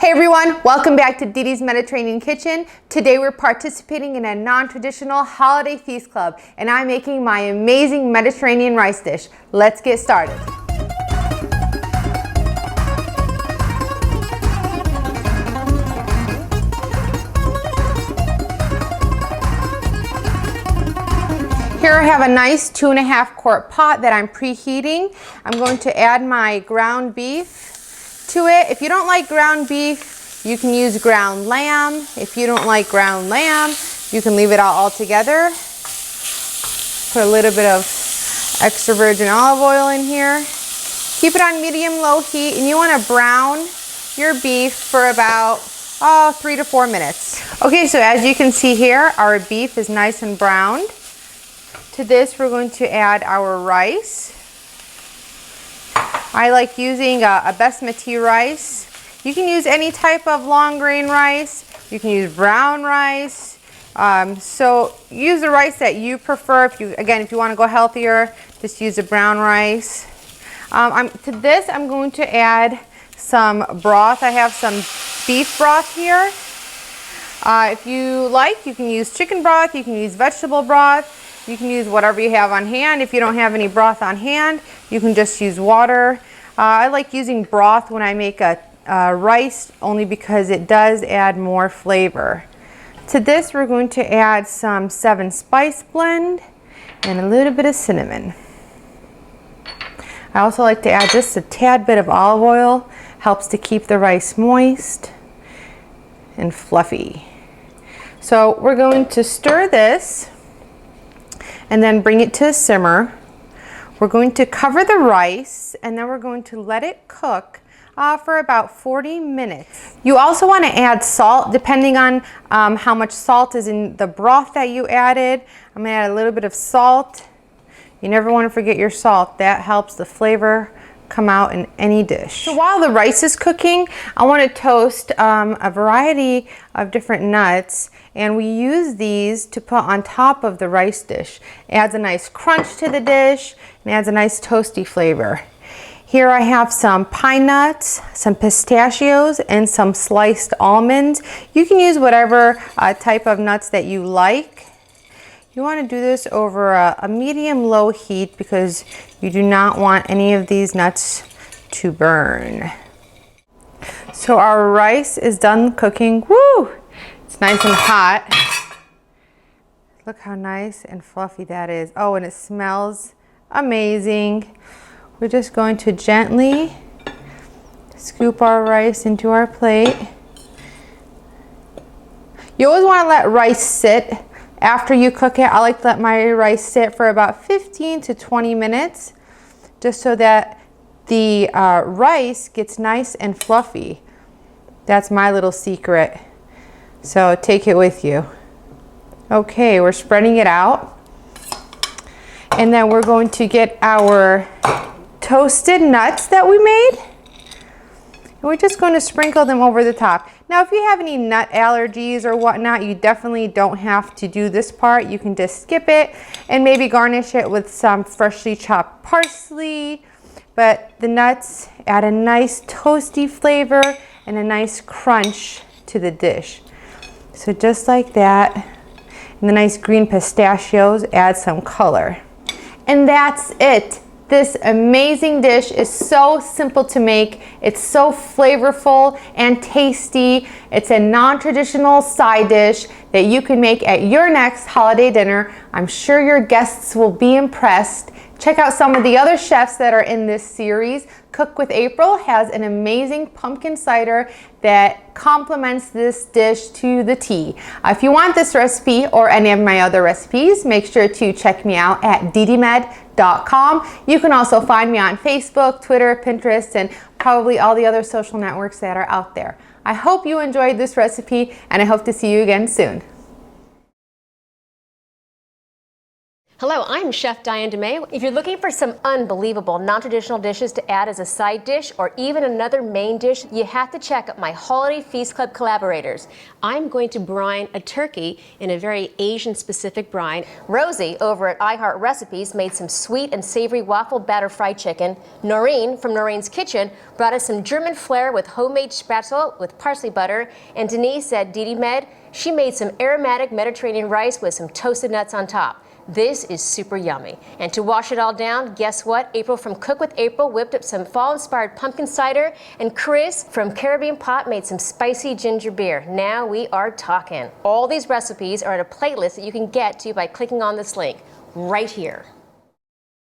Hey everyone, welcome back to Dede's Mediterranean Kitchen. Today we're participating in a non-traditional holiday feast club and I'm making my amazing Mediterranean rice dish. Let's get started. Here I have a nice 2.5 quart pot that I'm preheating. I'm going to add my ground beef to it. If you don't like ground beef, you can use ground lamb. If you don't like ground lamb, you can leave it out altogether. Put a little bit of extra virgin olive oil in here. Keep it on medium-low heat, and you want to brown your beef for about 3 to 4 minutes. Okay, so as you can see here, our beef is nice and browned. To this, we're going to add our rice. I like using a basmati rice. You can use any type of long grain rice. You can use brown rice. So use the rice that you prefer. If you want to go healthier, just use the brown rice. To this, I'm going to add some broth. I have some beef broth here. If you like, you can use chicken broth. You can use vegetable broth. You can use whatever you have on hand. If you don't have any broth on hand, you can just use water. I like using broth when I make a rice only because it does add more flavor. To this, we're going to add some 7 spice blend and a little bit of cinnamon. I also like to add just a tad bit of olive oil. Helps to keep the rice moist and fluffy. So we're going to stir this and then bring it to a simmer. We're going to cover the rice and then we're going to let it cook for about 40 minutes. You also want to add salt depending on how much salt is in the broth that you added. I'm going to add a little bit of salt. You never want to forget your salt. That helps the flavor come out in any dish. So while the rice is cooking, I want to toast a variety of different nuts, and we use these to put on top of the rice dish. It adds a nice crunch to the dish and adds a nice toasty flavor. Here I have some pine nuts, some pistachios, and some sliced almonds. You can use whatever type of nuts that you like. You want to do this over a medium-low heat because you do not want any of these nuts to burn. So our rice is done cooking. Woo! It's nice and hot. Look how nice and fluffy that is. Oh, and it smells amazing. We're just going to gently scoop our rice into our plate. You always want to let rice sit after you cook it. I like to let my rice sit for about 15 to 20 minutes just so that the rice gets nice and fluffy. That's my little secret. So take it with you. Okay, we're spreading it out. And then we're going to get our toasted nuts that we made. And we're just going to sprinkle them over the top. Now, if you have any nut allergies or whatnot, you definitely don't have to do this part. You can just skip it and maybe garnish it with some freshly chopped parsley. But the nuts add a nice toasty flavor and a nice crunch to the dish. So just like that. And the nice green pistachios add some color. And that's it. This amazing dish is so simple to make. It's so flavorful and tasty. It's a non-traditional side dish that you can make at your next holiday dinner. I'm sure your guests will be impressed. Check out some of the other chefs that are in this series. Cook with April has an amazing pumpkin cider that complements this dish to the T. If you want this recipe or any of my other recipes, make sure to check me out at DedeMed.com. You can also find me on Facebook, Twitter, Pinterest, and probably all the other social networks that are out there. I hope you enjoyed this recipe and I hope to see you again soon. Hello, I'm Chef Diane DeMay. If you're looking for some unbelievable non-traditional dishes to add as a side dish or even another main dish, you have to check out my Holiday Feast Club collaborators. I'm going to brine a turkey in a very Asian-specific brine. Rosie over at iHeart Recipes made some sweet and savory waffle batter fried chicken. Noreen from Noreen's Kitchen brought us some German flair with homemade spätzle with parsley butter. And Denise at DedeMed, she made some aromatic Mediterranean rice with some toasted nuts on top. This is super yummy. And to wash it all down, guess what? April from Cook with April whipped up some fall-inspired pumpkin cider, and Chris from Caribbean Pot made some spicy ginger beer. Now we are talking. All these recipes are in a playlist that you can get to by clicking on this link right here.